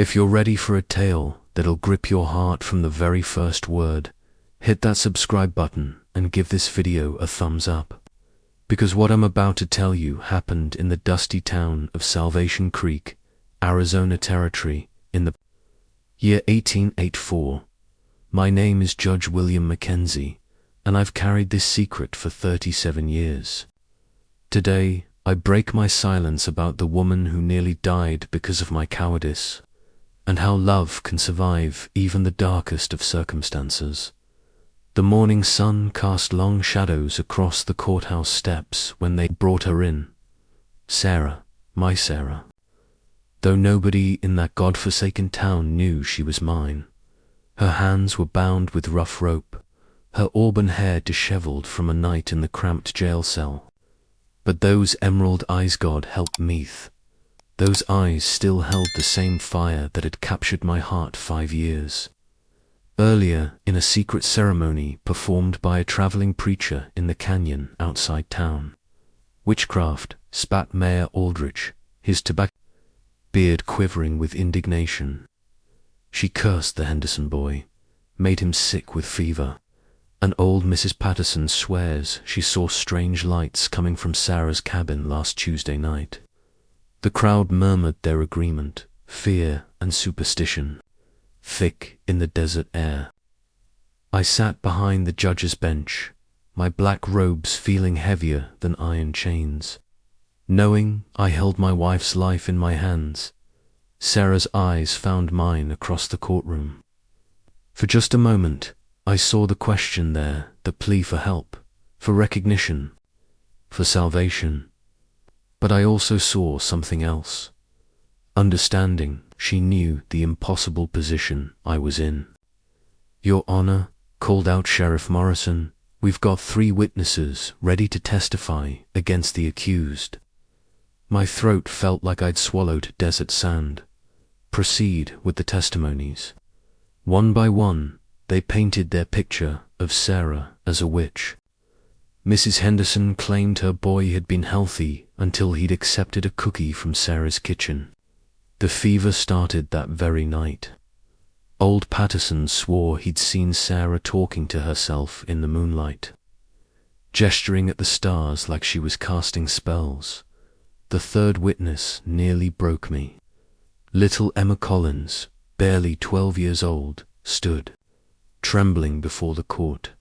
If you're ready for a tale that'll grip your heart from the very first word, hit that subscribe button and give this video a thumbs up. Because what I'm about to tell you happened in the dusty town of Salvation Creek, Arizona Territory, in the year 1884. My name is Judge William Mackenzie, and I've carried this secret for 37 years. Today, I break my silence about the woman who nearly died because of my cowardice, and how love can survive even the darkest of circumstances. The morning sun cast long shadows across the courthouse steps when they brought her in. Sarah, my Sarah. Though nobody in that God-forsaken town knew she was mine. Her hands were bound with rough rope, her auburn hair disheveled from a night in the cramped jail cell. But those emerald eyes, God help me, those eyes still held the same fire that had captured my heart 5 years. Earlier, in a secret ceremony performed by a traveling preacher in the canyon outside town, Witchcraft spat Mayor Aldrich, his tobacco beard quivering with indignation. She cursed the Henderson boy, made him sick with fever, and old Mrs. Patterson swears she saw strange lights coming from Sarah's cabin last Tuesday night. The crowd murmured their agreement, fear and superstition, thick in the desert air. I sat behind the judge's bench, my black robes feeling heavier than iron chains. Knowing I held my wife's life in my hands, Sarah's eyes found mine across the courtroom. For just a moment, I saw the question there, the plea for help, for recognition, for salvation. But I also saw something else. Understanding, she knew the impossible position I was in. "Your Honor," called out Sheriff Morrison, "we've got 3 witnesses ready to testify against the accused." My throat felt like I'd swallowed desert sand. Proceed with the testimonies. One by one, they painted their picture of Sarah as a witch. Mrs. Henderson claimed her boy had been healthy until he'd accepted a cookie from Sarah's kitchen. The fever started that very night. Old Patterson swore he'd seen Sarah talking to herself in the moonlight, gesturing at the stars like she was casting spells. The 3rd witness nearly broke me. Little Emma Collins, barely 12 years old, stood, trembling before the court.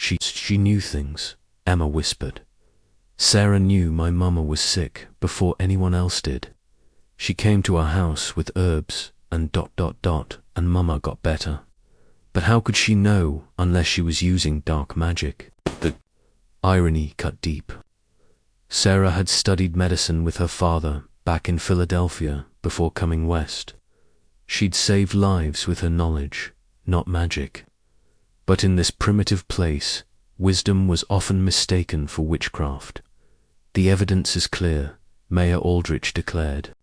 She knew things, Emma whispered. Sarah knew my mama was sick before anyone else did. She came to our house with herbs and ... and mama got better. But how could she know unless she was using dark magic? The irony cut deep. Sarah had studied medicine with her father back in Philadelphia before coming west. She'd saved lives with her knowledge, not magic. But in this primitive place, wisdom was often mistaken for witchcraft. "The evidence is clear," Mayor Aldrich declared.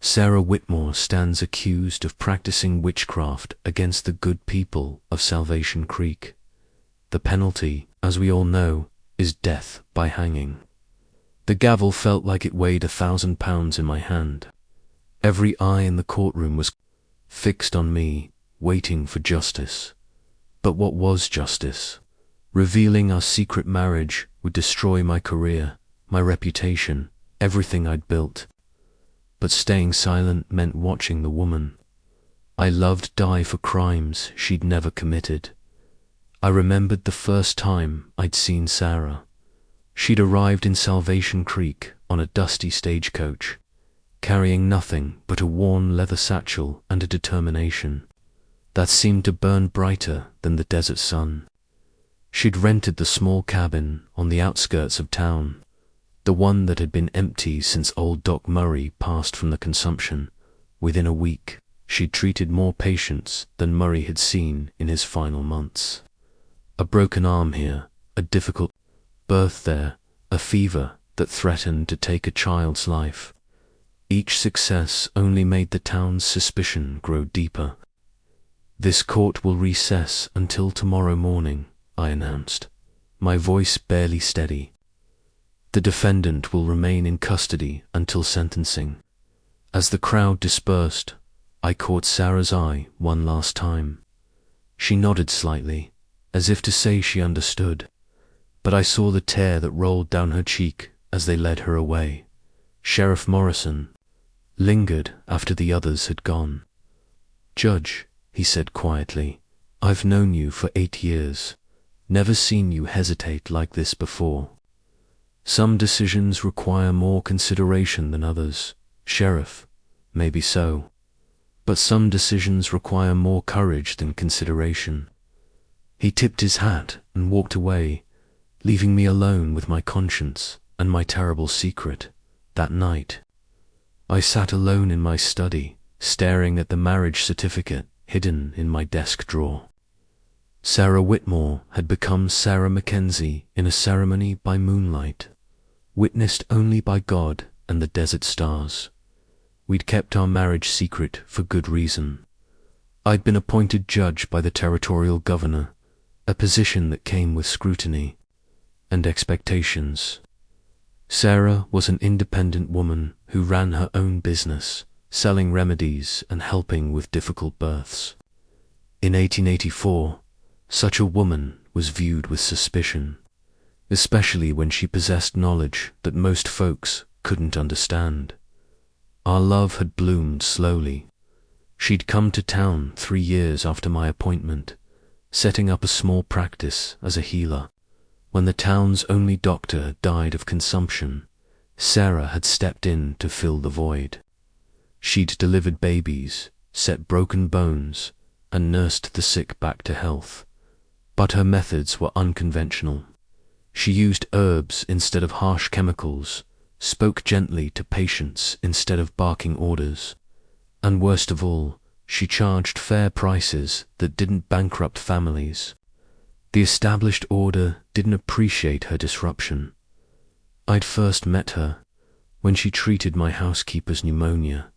"Sarah Whitmore stands accused of practicing witchcraft against the good people of Salvation Creek. The penalty, as we all know, is death by hanging." The gavel felt like it weighed 1,000 pounds in my hand. Every eye in the courtroom was fixed on me, waiting for justice. But what was justice? Revealing our secret marriage would destroy my career, my reputation, everything I'd built. But staying silent meant watching the woman I loved die for crimes she'd never committed. I remembered the first time I'd seen Sarah. She'd arrived in Salvation Creek on a dusty stagecoach, carrying nothing but a worn leather satchel and a determination that seemed to burn brighter than the desert sun. She'd rented the small cabin on the outskirts of town, the one that had been empty since old Doc Murray passed from the consumption. Within a week, she'd treated more patients than Murray had seen in his final months. A broken arm here, a difficult birth there, a fever that threatened to take a child's life. Each success only made the town's suspicion grow deeper. "This court will recess until tomorrow morning," I announced, my voice barely steady. "The defendant will remain in custody until sentencing." As the crowd dispersed, I caught Sarah's eye one last time. She nodded slightly, as if to say she understood, but I saw the tear that rolled down her cheek as they led her away. Sheriff Morrison lingered after the others had gone. "Judge," he said quietly, "I've known you for 8 years. Never seen you hesitate like this before. Some decisions require more consideration than others, Sheriff, maybe so. But some decisions require more courage than consideration." He tipped his hat and walked away, leaving me alone with my conscience and my terrible secret. That night, I sat alone in my study, staring at the marriage certificate hidden in my desk drawer. Sarah Whitmore had become Sarah Mackenzie in a ceremony by moonlight, witnessed only by God and the desert stars. We'd kept our marriage secret for good reason. I'd been appointed judge by the territorial governor, a position that came with scrutiny and expectations. Sarah was an independent woman who ran her own business, selling remedies and helping with difficult births. In 1884, such a woman was viewed with suspicion, especially when she possessed knowledge that most folks couldn't understand. Our love had bloomed slowly. She'd come to town 3 years after my appointment, setting up a small practice as a healer. When the town's only doctor died of consumption, Sarah had stepped in to fill the void. She'd delivered babies, set broken bones, and nursed the sick back to health. But her methods were unconventional. She used herbs instead of harsh chemicals, spoke gently to patients instead of barking orders, and worst of all, she charged fair prices that didn't bankrupt families. The established order didn't appreciate her disruption. I'd first met her when she treated my housekeeper's pneumonia.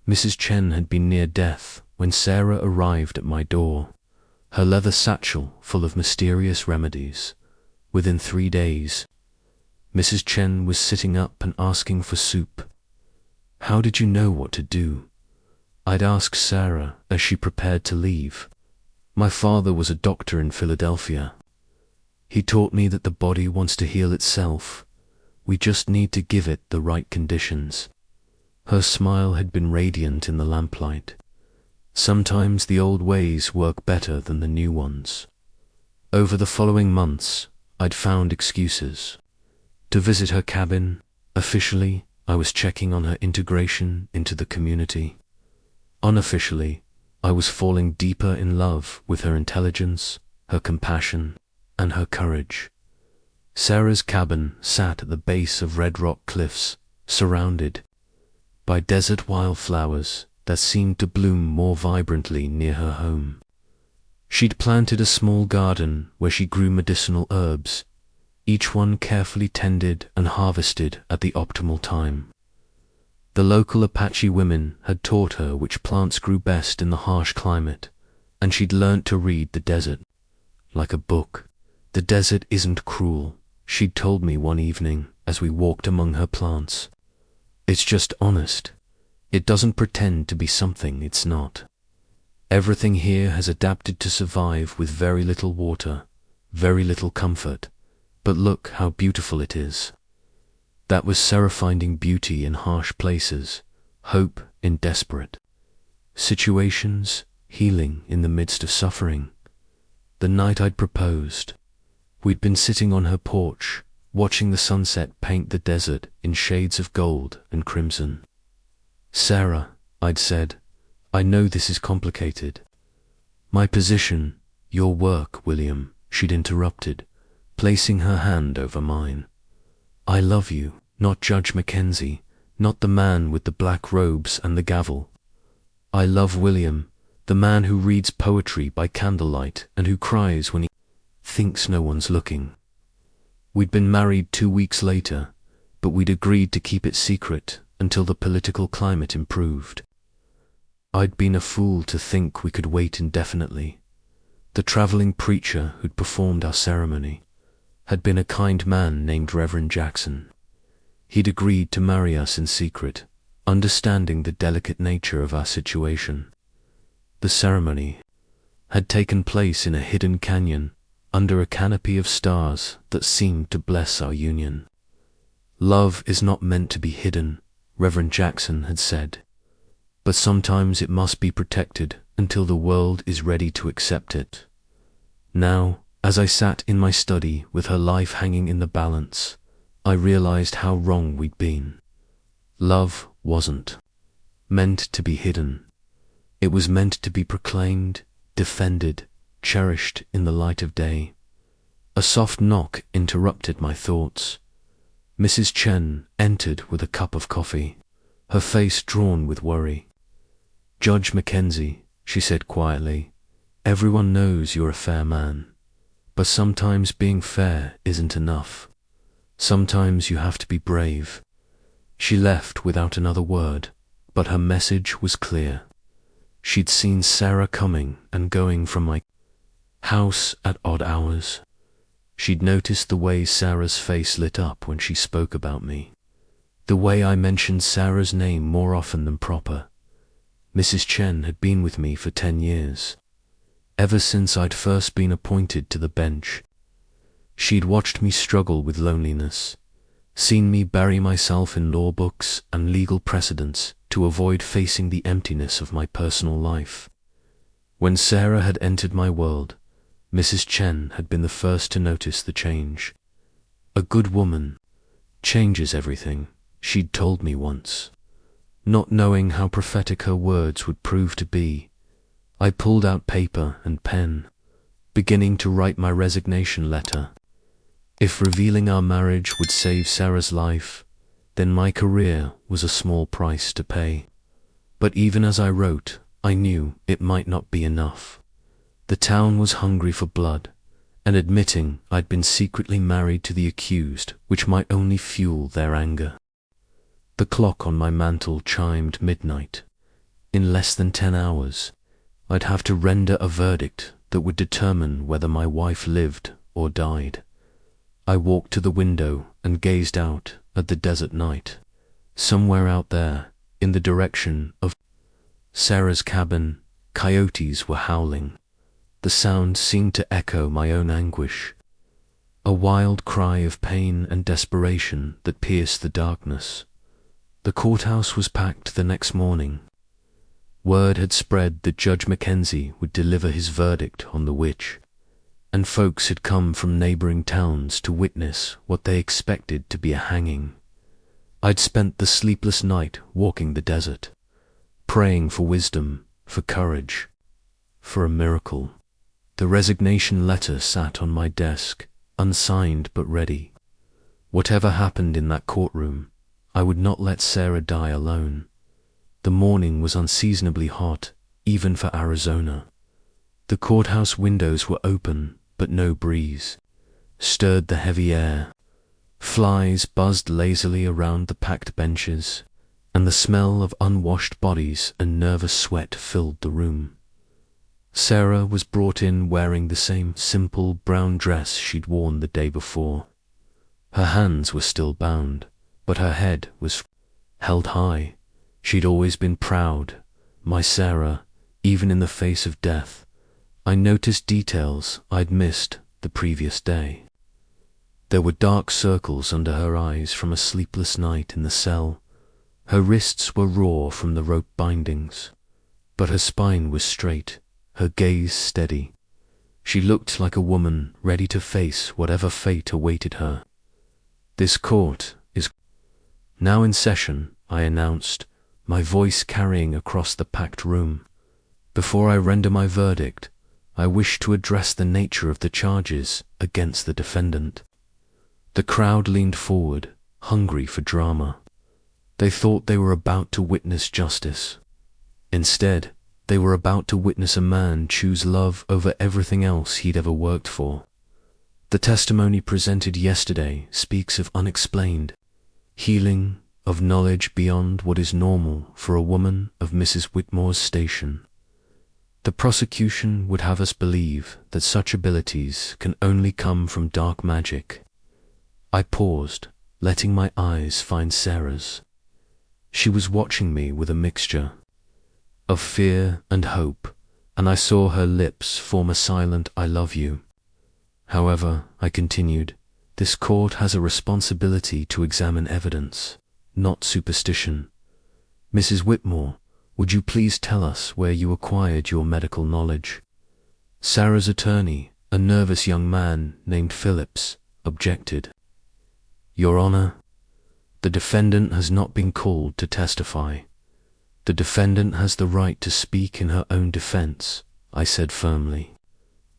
Mrs. Chen had been near death when Sarah arrived at my door, her leather satchel full of mysterious remedies. Within 3 days, Mrs. Chen was sitting up and asking for soup. "How did you know what to do?" I'd ask Sarah as she prepared to leave. "My father was a doctor in Philadelphia. He taught me that the body wants to heal itself. We just need to give it the right conditions." Her smile had been radiant in the lamplight. Sometimes the old ways work better than the new ones. Over the following months, I'd found excuses to visit her cabin. Officially, I was checking on her integration into the community. Unofficially, I was falling deeper in love with her intelligence, her compassion, and her courage. Sarah's cabin sat at the base of red rock cliffs, surrounded by desert wildflowers that seemed to bloom more vibrantly near her home. She'd planted a small garden where she grew medicinal herbs, each one carefully tended and harvested at the optimal time. The local Apache women had taught her which plants grew best in the harsh climate, and she'd learnt to read the desert like a book. "The desert isn't cruel," she'd told me one evening as we walked among her plants. "It's just honest. It doesn't pretend to be something it's not. Everything here has adapted to survive with very little water, very little comfort, but look how beautiful it is." That was Sarah finding beauty in harsh places, hope in desperate situations, healing in the midst of suffering. The night I'd proposed, we'd been sitting on her porch, watching the sunset paint the desert in shades of gold and crimson. "Sarah," I'd said, "I know this is complicated. My position, your work, William," she'd interrupted, placing her hand over mine. "I love you, not Judge Mackenzie, not the man with the black robes and the gavel. I love William, the man who reads poetry by candlelight and who cries when he thinks no one's looking." We'd been married 2 weeks later, but we'd agreed to keep it secret until the political climate improved. I'd been a fool to think we could wait indefinitely. The traveling preacher who'd performed our ceremony had been a kind man named Reverend Jackson. He'd agreed to marry us in secret, understanding the delicate nature of our situation. The ceremony had taken place in a hidden canyon, under a canopy of stars that seemed to bless our union. Love is not meant to be hidden, Reverend Jackson had said, but sometimes it must be protected until the world is ready to accept it. Now, as I sat in my study with her life hanging in the balance, I realized how wrong we'd been. Love wasn't meant to be hidden. It was meant to be proclaimed, defended, cherished in the light of day. A soft knock interrupted my thoughts. Mrs. Chen entered with a cup of coffee, her face drawn with worry. "Judge Mackenzie," she said quietly, "everyone knows you're a fair man, but sometimes being fair isn't enough. Sometimes you have to be brave." She left without another word, but her message was clear. She'd seen Sarah coming and going from my house at odd hours. She'd noticed the way Sarah's face lit up when she spoke about me, the way I mentioned Sarah's name more often than proper. Mrs. Chen had been with me for 10 years, ever since I'd first been appointed to the bench. She'd watched me struggle with loneliness, seen me bury myself in law books and legal precedents to avoid facing the emptiness of my personal life. When Sarah had entered my world, Mrs. Chen had been the first to notice the change. "A good woman changes everything," she'd told me once. Not knowing how prophetic her words would prove to be, I pulled out paper and pen, beginning to write my resignation letter. If revealing our marriage would save Sarah's life, then my career was a small price to pay. But even as I wrote, I knew it might not be enough. The town was hungry for blood, and admitting I'd been secretly married to the accused, which might only fuel their anger. The clock on my mantel chimed midnight. In less than 10 hours, I'd have to render a verdict that would determine whether my wife lived or died. I walked to the window and gazed out at the desert night. Somewhere out there, in the direction of Sarah's cabin, coyotes were howling. The sound seemed to echo my own anguish, a wild cry of pain and desperation that pierced the darkness. The courthouse was packed the next morning. Word had spread that Judge Mackenzie would deliver his verdict on the witch, and folks had come from neighboring towns to witness what they expected to be a hanging. I'd spent the sleepless night walking the desert, praying for wisdom, for courage, for a miracle. The resignation letter sat on my desk, unsigned but ready. Whatever happened in that courtroom, I would not let Sarah die alone. The morning was unseasonably hot, even for Arizona. The courthouse windows were open, but no breeze stirred the heavy air. Flies buzzed lazily around the packed benches, and the smell of unwashed bodies and nervous sweat filled the room. Sarah was brought in wearing the same simple brown dress she'd worn the day before. Her hands were still bound, but her head was held high. She'd always been proud, my Sarah, even in the face of death. I noticed details I'd missed the previous day. There were dark circles under her eyes from a sleepless night in the cell. Her wrists were raw from the rope bindings, but her spine was straight, her gaze steady. She looked like a woman ready to face whatever fate awaited her. "This court is now in session," I announced, my voice carrying across the packed room. "Before I render my verdict, I wish to address the nature of the charges against the defendant." The crowd leaned forward, hungry for drama. They thought they were about to witness justice. Instead, they were about to witness a man choose love over everything else he'd ever worked for. The testimony presented yesterday speaks of unexplained healing, of knowledge beyond what is normal for a woman of Mrs. Whitmore's station. The prosecution would have us believe that such abilities can only come from dark magic. I paused, letting my eyes find Sarah's. She was watching me with a mixture of fear and hope, and I saw her lips form a silent "I love you." "However," I continued, "this court has a responsibility to examine evidence, not superstition. Mrs. Whitmore, would you please tell us where you acquired your medical knowledge?" Sarah's attorney, a nervous young man named Phillips, objected. "Your Honor, the defendant has not been called to testify. The defendant has the right to speak in her own defense," I said firmly.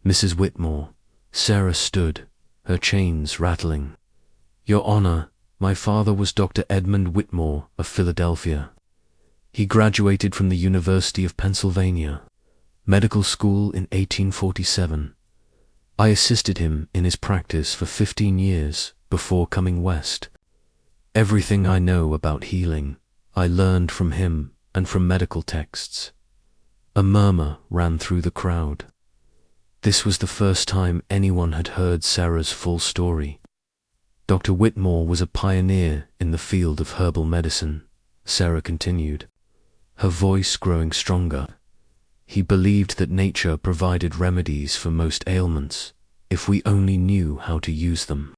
"Mrs. Whitmore," Sarah stood, her chains rattling. "Your Honor, my father was Dr. Edmund Whitmore of Philadelphia. He graduated from the University of Pennsylvania Medical School in 1847. I assisted him in his practice for 15 years before coming west. Everything I know about healing, I learned from him and from medical texts." A murmur ran through the crowd. This was the first time anyone had heard Sarah's full story. "Dr. Whitmore was a pioneer in the field of herbal medicine," Sarah continued, her voice growing stronger. "He believed that nature provided remedies for most ailments, if we only knew how to use them.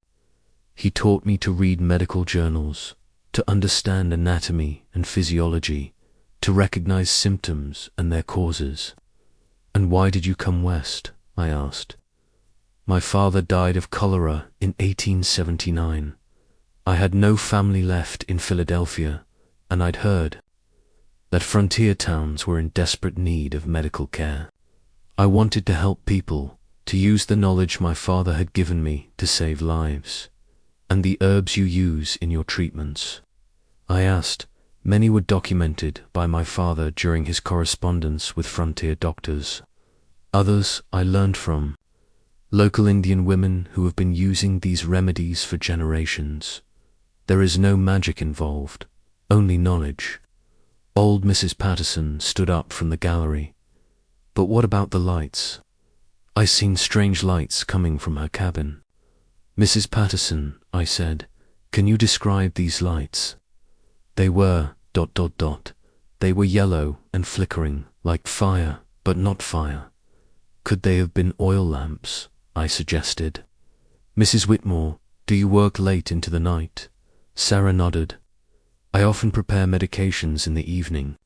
He taught me to read medical journals, to understand anatomy and physiology, to recognize symptoms and their causes." "And why did you come west?" I asked. "My father died of cholera in 1879. I had no family left in Philadelphia, and I'd heard that frontier towns were in desperate need of medical care. I wanted to help people, to use the knowledge my father had given me to save lives. And the herbs you use in your treatments?" I asked. Many were documented by my father during his correspondence with frontier doctors. Others I learned from local Indian women who have been using these remedies for generations. There is no magic involved, only knowledge. Old Mrs. Patterson stood up from the gallery. "But what about the lights? I seen strange lights coming from her cabin." "Mrs. Patterson," I said, "can you describe these lights?" "They were ... They were yellow and flickering, like fire, but not fire." "Could they have been oil lamps?" I suggested. "Mrs. Whitmore, do you work late into the night?" Sarah nodded. "I often prepare medications in the evening.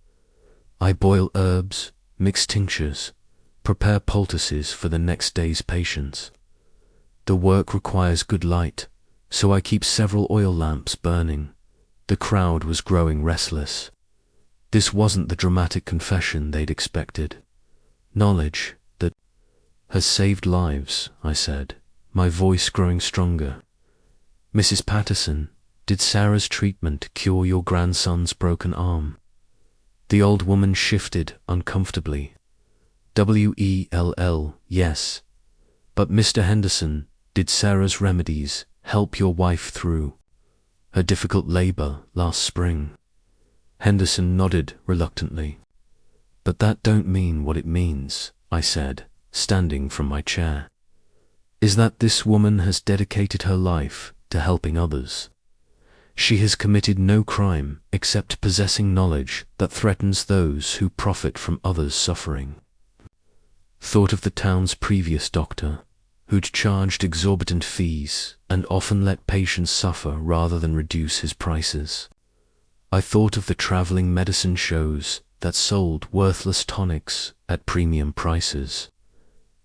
I boil herbs, mix tinctures, prepare poultices for the next day's patients. The work requires good light, so I keep several oil lamps burning." The crowd was growing restless. This wasn't the dramatic confession they'd expected. "Knowledge that has saved lives," I said, my voice growing stronger. "Mrs. Patterson, did Sarah's treatment cure your grandson's broken arm?" The old woman shifted uncomfortably. "Well, yes. But Mr. Henderson, did Sarah's remedies help your wife through her difficult labor last spring?" Henderson nodded reluctantly. "But that don't mean what it means," I said, standing from my chair. "Is that this woman has dedicated her life to helping others. She has committed no crime except possessing knowledge that threatens those who profit from others' suffering." Thought of the town's previous doctor, who'd charged exorbitant fees and often let patients suffer rather than reduce his prices. I thought of the traveling medicine shows that sold worthless tonics at premium prices.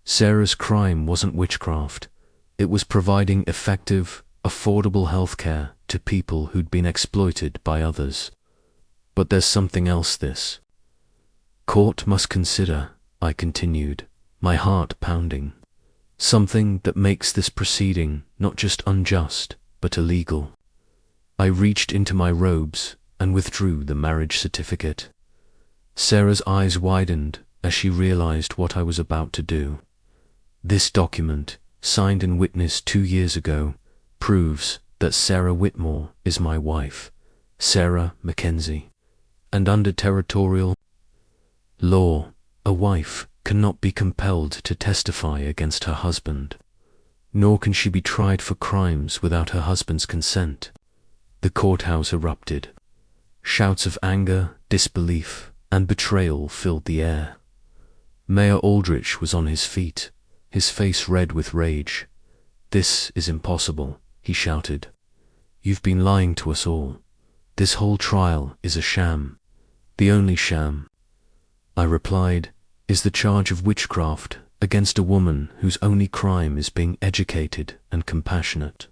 Sarah's crime wasn't witchcraft. It was providing effective, affordable healthcare to people who'd been exploited by others. "But there's something else this court must consider," I continued, my heart pounding. "Something that makes this proceeding not just unjust, but illegal." I reached into my robes and withdrew the marriage certificate. Sarah's eyes widened as she realized what I was about to do. "This document, signed and witnessed 2 years ago, proves that Sarah Whitmore is my wife, Sarah Mackenzie, and under territorial law, a wife cannot be compelled to testify against her husband, nor can she be tried for crimes without her husband's consent." The courthouse erupted. Shouts of anger, disbelief, and betrayal filled the air. Mayor Aldrich was on his feet, his face red with rage. "This is impossible," he shouted. "You've been lying to us all. This whole trial is a sham. The only sham," I replied, "is the charge of witchcraft against a woman whose only crime is being educated and compassionate."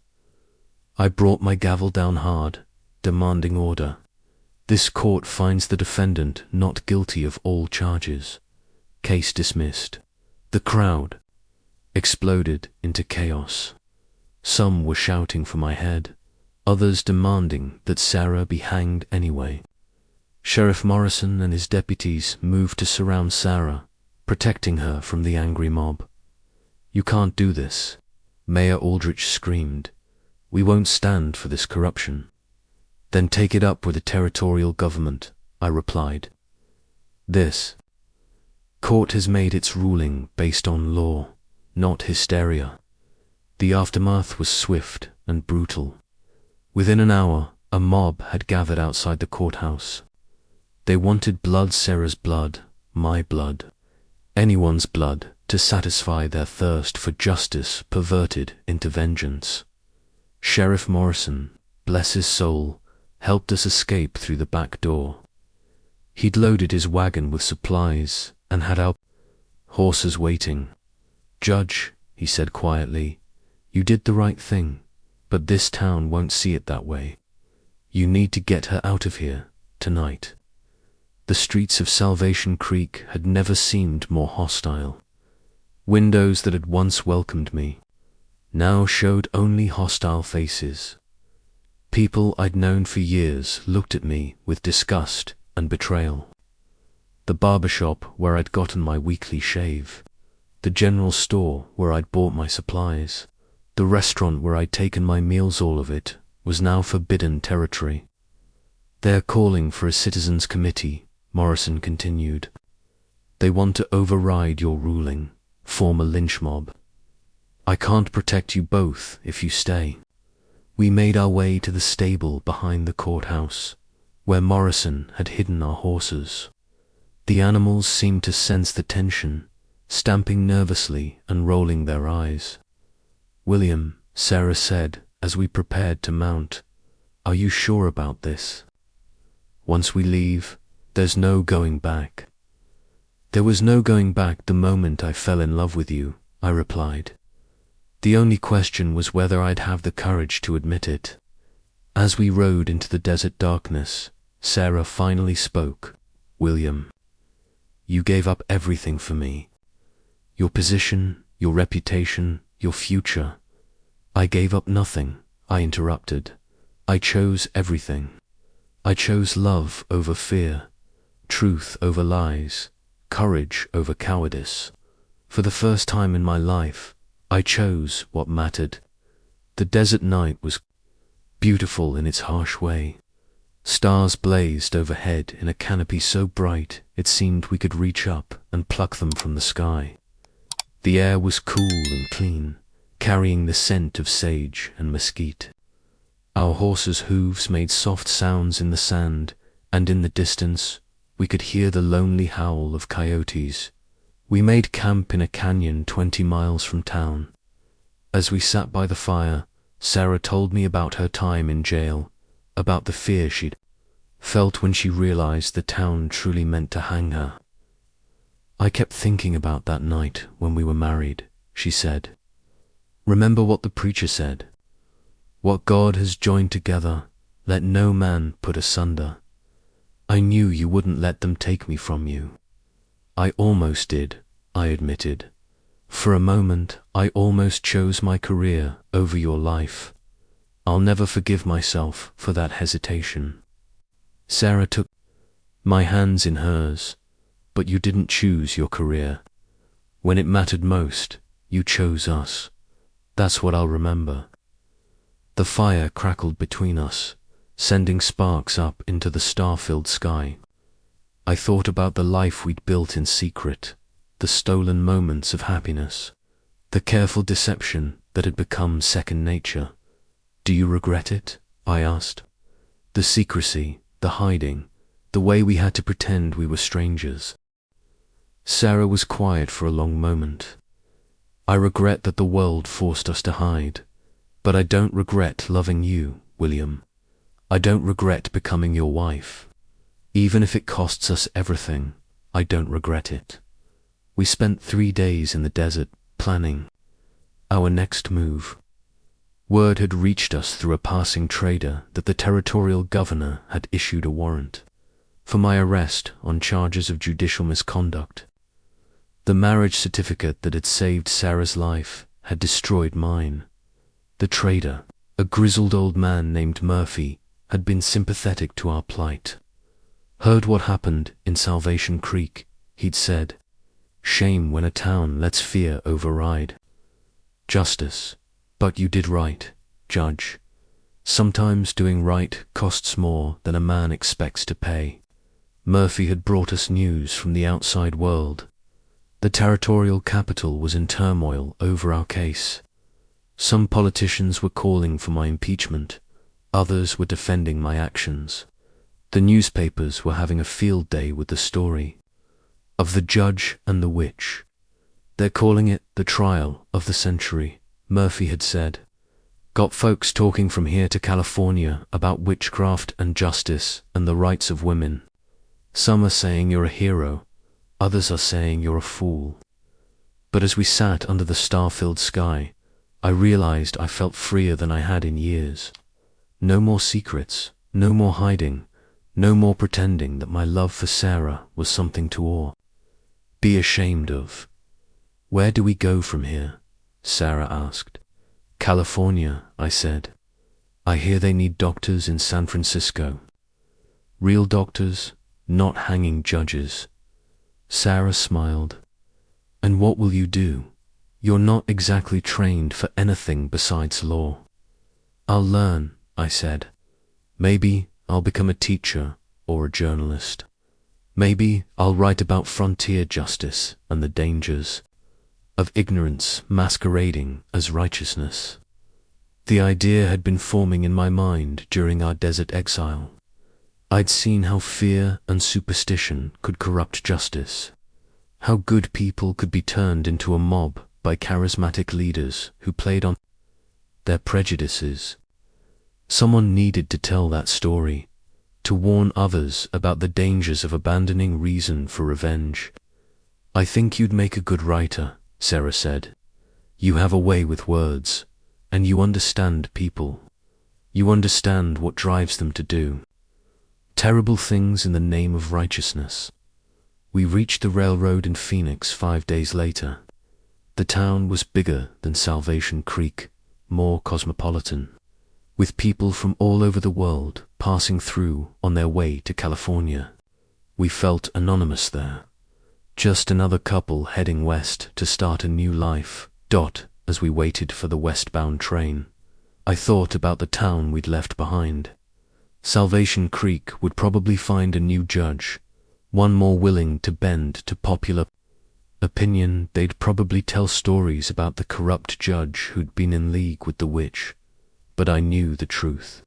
I brought my gavel down hard, demanding order. "This court finds the defendant not guilty of all charges. Case dismissed." The crowd exploded into chaos. Some were shouting for my head, others demanding that Sarah be hanged anyway. Sheriff Morrison and his deputies moved to surround Sarah, protecting her from the angry mob. "You can't do this," Mayor Aldrich screamed. "We won't stand for this corruption." "Then take it up with the territorial government," I replied. This court has made its ruling based on law, not hysteria. The aftermath was swift and brutal. Within an hour, a mob had gathered outside the courthouse. They wanted blood, Sarah's blood, my blood, anyone's blood, to satisfy their thirst for justice perverted into vengeance. Sheriff Morrison, bless his soul, helped us escape through the back door. He'd loaded his wagon with supplies and had our horses waiting. "Judge," he said quietly, "you did the right thing, but this town won't see it that way. You need to get her out of here, tonight." The streets of Salvation Creek had never seemed more hostile. Windows that had once welcomed me now showed only hostile faces. People I'd known for years looked at me with disgust and betrayal. The barbershop where I'd gotten my weekly shave, the general store where I'd bought my supplies, the restaurant where I'd taken my meals, all of it was now forbidden territory. "They're calling for a citizens' committee," Morrison continued. "They want to override your ruling, form a lynch mob. I can't protect you both if you stay." We made our way to the stable behind the courthouse, where Morrison had hidden our horses. The animals seemed to sense the tension, stamping nervously and rolling their eyes. "William," Sarah said as we prepared to mount, "are you sure about this? Once we leave, there's no going back." "There was no going back the moment I fell in love with you," I replied. The only question was whether I'd have the courage to admit it. As we rode into the desert darkness, Sarah finally spoke. "William, you gave up everything for me. Your position, your reputation, your future." "I gave up nothing," I interrupted. "I chose everything. I chose love over fear, truth over lies, courage over cowardice. For the first time in my life, I chose what mattered." The desert night was beautiful in its harsh way. Stars blazed overhead in a canopy so bright it seemed we could reach up and pluck them from the sky. The air was cool and clean, carrying the scent of sage and mesquite. Our horses' hooves made soft sounds in the sand, and in the distance we could hear the lonely howl of coyotes. We made camp in a canyon 20 miles from town. As we sat by the fire, Sarah told me about her time in jail, about the fear she'd felt when she realized the town truly meant to hang her. "I kept thinking about that night when we were married," she said. "Remember what the preacher said? What God has joined together, let no man put asunder. I knew you wouldn't let them take me from you." "I almost did," I admitted. "For a moment, I almost chose my career over your life. I'll never forgive myself for that hesitation." Sarah took my hands in hers. "But you didn't choose your career. When it mattered most, you chose us. That's what I'll remember." The fire crackled between us, sending sparks up into the star-filled sky. I thought about the life we'd built in secret, the stolen moments of happiness, the careful deception that had become second nature. "Do you regret it?" I asked. "The secrecy, the hiding, the way we had to pretend we were strangers. Sarah was quiet for a long moment. I regret that the world forced us to hide, but I don't regret loving you, William. I don't regret becoming your wife. Even if it costs us everything, I don't regret it. We spent 3 days in the desert planning our next move. Word had reached us through a passing trader that the territorial governor had issued a warrant for my arrest on charges of judicial misconduct. The marriage certificate that had saved Sarah's life had destroyed mine. The trader, a grizzled old man named Murphy, had been sympathetic to our plight. Heard what happened in Salvation Creek, he'd said. Shame when a town lets fear override justice. But you did right, Judge. Sometimes doing right costs more than a man expects to pay. Murphy had brought us news from the outside world. The territorial capital was in turmoil over our case. Some politicians were calling for my impeachment. Others were defending my actions. The newspapers were having a field day with the story of the judge and the witch. They're calling it the trial of the century, Murphy had said. Got folks talking from here to California about witchcraft and justice and the rights of women. Some are saying you're a hero, others are saying you're a fool. But as we sat under the star-filled sky, I realized I felt freer than I had in years. No more secrets, no more hiding, no more pretending that my love for Sarah was something to be ashamed of. Where do we go from here? Sarah asked. California, I said. I hear they need doctors in San Francisco. Real doctors, not hanging judges. Sarah smiled. And what will you do? You're not exactly trained for anything besides law. I'll learn, I said. Maybe I'll become a teacher or a journalist. Maybe I'll write about frontier justice and the dangers of ignorance masquerading as righteousness. The idea had been forming in my mind during our desert exile. I'd seen how fear and superstition could corrupt justice, how good people could be turned into a mob by charismatic leaders who played on their prejudices. Someone needed to tell that story, to warn others about the dangers of abandoning reason for revenge. I think you'd make a good writer, Sarah said. You have a way with words, and you understand people. You understand what drives them to do terrible things in the name of righteousness. We reached the railroad in Phoenix 5 days later. The town was bigger than Salvation Creek, more cosmopolitan, with people from all over the world passing through on their way to California. We felt anonymous there. Just another couple heading west to start a new life. As we waited for the westbound train, I thought about the town we'd left behind. Salvation Creek would probably find a new judge, one more willing to bend to popular opinion. They'd probably tell stories about the corrupt judge who'd been in league with the witch. But I knew the truth.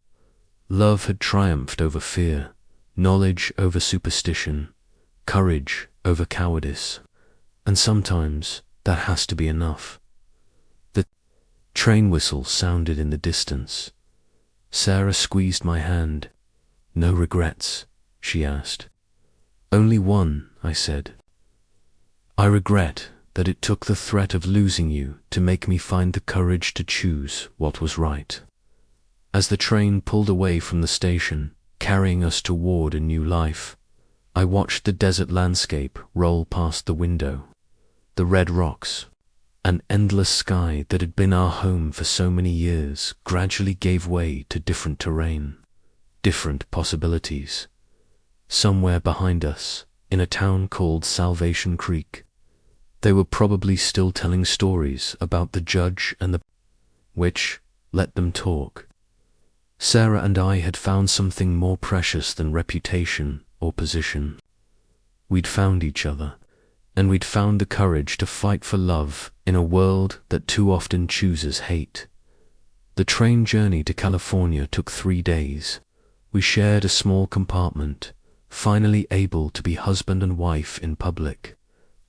Love had triumphed over fear, knowledge over superstition, courage over cowardice, and sometimes that has to be enough. The train whistle sounded in the distance. Sarah squeezed my hand. No regrets, she asked. Only one, I said. I regret that it took the threat of losing you to make me find the courage to choose what was right. As the train pulled away from the station, carrying us toward a new life, I watched the desert landscape roll past the window. The red rocks, an endless sky that had been our home for so many years, gradually gave way to different terrain, different possibilities. Somewhere behind us, in a town called Salvation Creek, they were probably still telling stories about the judge and the witch. Let them talk. Sarah and I had found something more precious than reputation or position. We'd found each other, and we'd found the courage to fight for love in a world that too often chooses hate. The train journey to California took 3 days. We shared a small compartment, finally able to be husband and wife in public.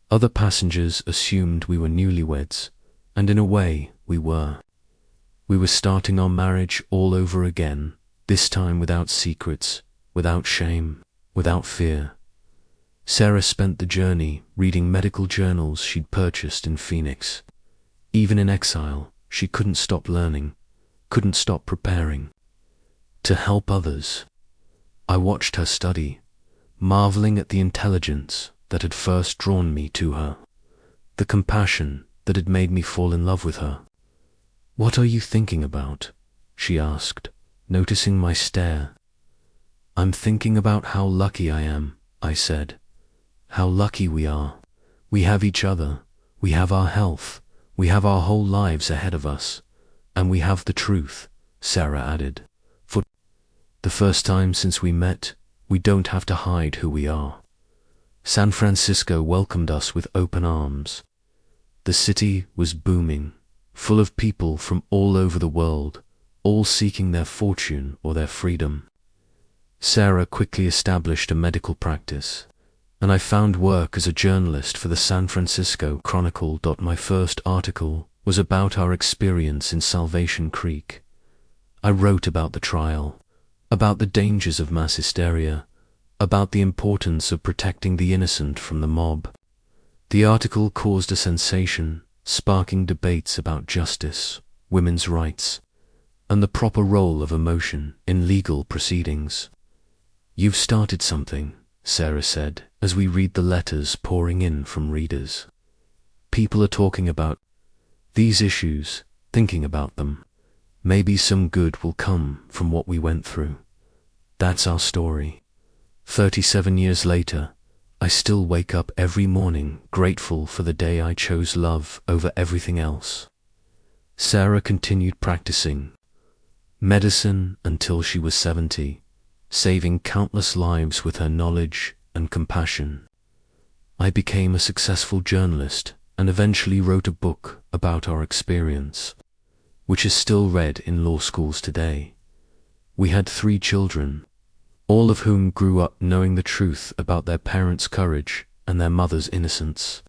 Other passengers assumed we were newlyweds, and in a way, we were. We were starting our marriage all over again, this time without secrets, without shame, without fear. Sarah spent the journey reading medical journals she'd purchased in Phoenix. Even in exile, she couldn't stop learning, couldn't stop preparing. To help others. I watched her study, marveling at the intelligence that had first drawn me to her, the compassion that had made me fall in love with her. "What are you thinking about?" she asked, noticing my stare. "I'm thinking about how lucky I am," I said. "How lucky we are. We have each other, we have our health, we have our whole lives ahead of us, and we have the truth," Sarah added. "For the first time since we met, we don't have to hide who we are." San Francisco welcomed us with open arms. The city was booming, full of people from all over the world, all seeking their fortune or their freedom. Sarah quickly established a medical practice, and I found work as a journalist for the San Francisco Chronicle. My first article was about our experience in Salvation Creek. I wrote about the trial, about the dangers of mass hysteria, about the importance of protecting the innocent from the mob. The article caused a sensation, sparking debates about justice, women's rights, and the proper role of emotion in legal proceedings. "You've started something," Sarah said, as we read the letters pouring in from readers. "People are talking about these issues, thinking about them. Maybe some good will come from what we went through." That's our story. 37 years later, I still wake up every morning grateful for the day I chose love over everything else. Sarah continued practicing medicine until she was 70, saving countless lives with her knowledge and compassion. I became a successful journalist and eventually wrote a book about our experience, which is still read in law schools today. We had 3 children, all of whom grew up knowing the truth about their parents' courage and their mother's innocence.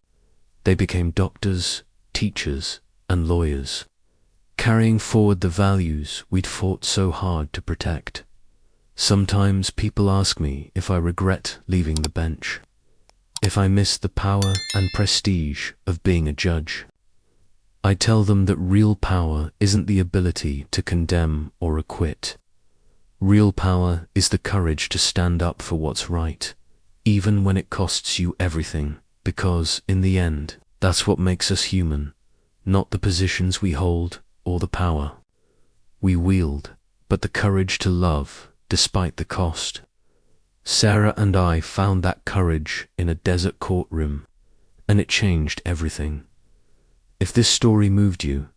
They became doctors, teachers, and lawyers, carrying forward the values we'd fought so hard to protect. Sometimes people ask me if I regret leaving the bench, if I miss the power and prestige of being a judge. I tell them that real power isn't the ability to condemn or acquit. Real power is the courage to stand up for what's right, even when it costs you everything, because, in the end, that's what makes us human, not the positions we hold or the power we wield, but the courage to love despite the cost. Sarah and I found that courage in a desert courtroom, and it changed everything. If this story moved you,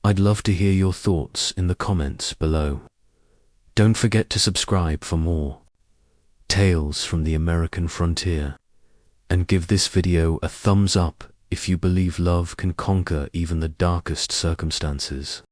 I'd love to hear your thoughts in the comments below. Don't forget to subscribe for more tales from the American frontier, and give this video a thumbs up if you believe love can conquer even the darkest circumstances.